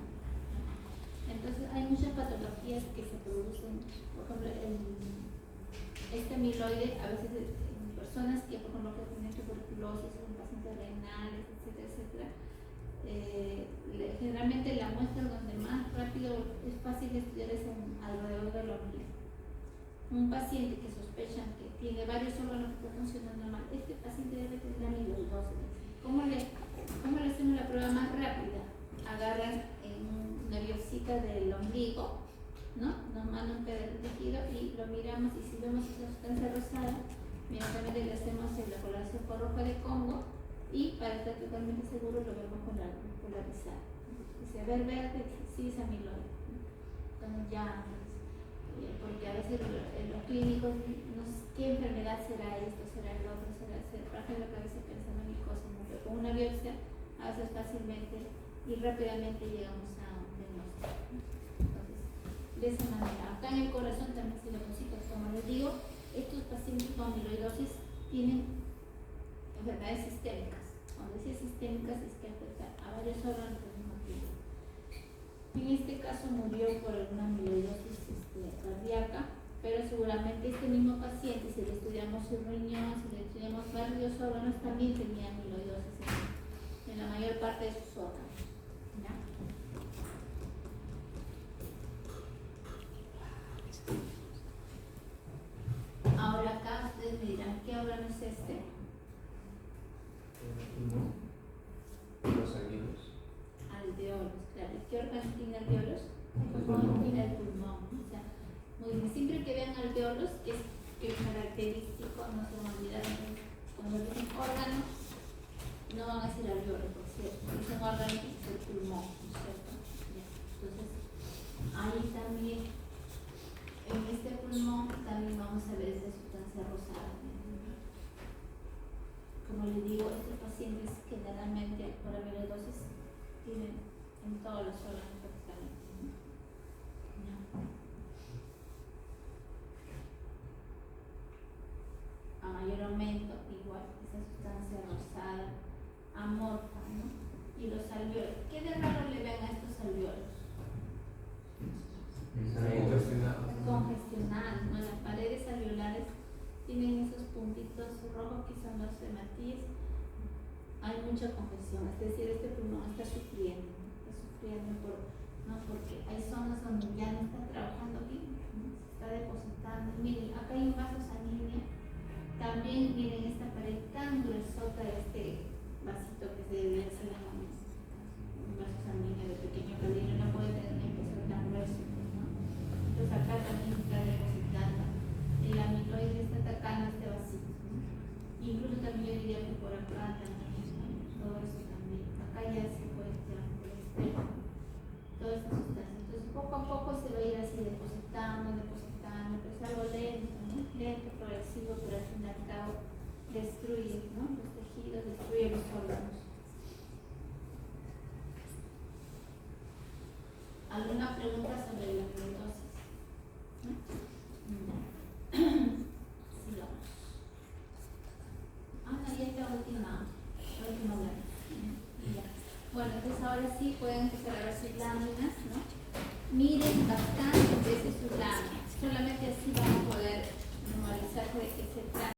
Entonces hay muchas patologías que se producen, por ejemplo, este amiloide a veces en personas que, por ejemplo, que tienen tuberculosis, en pacientes renales, etcétera, generalmente la muestra donde más rápido es fácil de estudiar es alrededor del ombligo. Un paciente que sospechan que tiene varios órganos que están funcionando mal, este paciente debe tener amiloidosis. ¿Cómo le hacemos la prueba más rápida? Agarran una biopsia del ombligo, ¿no? Nos mandan un pedazo de tejido y lo miramos y si vemos esa sustancia rosada, inmediatamente le hacemos la coloración con rojo de Congo y para estar totalmente seguros lo vemos con la luz polarizada. Si se ve verde, sí es amiloide, ¿no? Entonces ya... porque a veces los clínicos no sé qué enfermedad será esto, será el otro, rajan la cabeza pensando en mil cosas, ¿no? Pero con una biopsia a veces fácilmente y rápidamente llegamos a un diagnóstico, ¿no? Entonces, de esa manera, acá en el corazón también se deposita, como les digo, estos pacientes con amiloidosis tienen enfermedades sistémicas. Cuando decía sistémicas es que afecta a varios órganos al mismo tiempo. En este caso murió por una amiloidosis cardíaca, pero seguramente este mismo paciente, si le estudiamos su riñón, si le estudiamos varios órganos, también tenía amiloidosis en en la mayor parte de sus órganos. ¿Ya? Ahora acá ustedes me dirán, ¿qué órgano es este? Los alveolos. Alveolos, claro. ¿Qué órgano tiene alveolos? El pulmón. O sea, muy bien. Siempre que vean alveolos, que es característico, no se van a olvidar. Cuando dicen órgano, no van a decir alveolos, por cierto. Dicen órgano que es el pulmón, ¿no es cierto? Ya. Entonces, ahí también, en este pulmón, también vamos a ver esta sustancia rosada. Como les digo, estos pacientes generalmente por amiloidosis tienen en todos los órganos prácticamente. ¿No? A mayor aumento, igual, esa sustancia rosada, amorfa, ¿no? Y los alveolos. ¿Qué de raro le ven a estos alveolos? Congestionados, ¿no? Las paredes alveolares tienen esos puntitos rojos que son los hematíes. Hay mucha congestión, es decir, este pulmón está sufriendo ¿no? Porque hay zonas donde ya no está trabajando bien, ¿no? Se está depositando. Miren, acá hay un vaso sanguíneo. También miren esta pared tan gruesota de este vasito que se debe hacer un vaso sanguíneo de pequeño calibre, no puede tener un espesor tan grueso, ¿no? Entonces acá también está depositando. El amiloide está atacando este vasito, ¿no? Incluso también yo diría que por acá también, ¿no? Todo eso también. Acá ya se puede tirar por el extremo, todas estas sustancias. Entonces poco a poco se va a ir así depositando, pero es algo lento, ¿no? Lento, progresivo, pero al fin y al cabo destruye, ¿no? Los tejidos, destruye los órganos. ¿Alguna pregunta sobre la amiloidosis? ¿No? Sigamos. No, ya esta última lámina. Ya. Bueno, entonces ahora sí pueden empezar a ver sus láminas, ¿no? Miren bastante veces sus láminas. Solamente así van a poder memorizarse de qué se trata.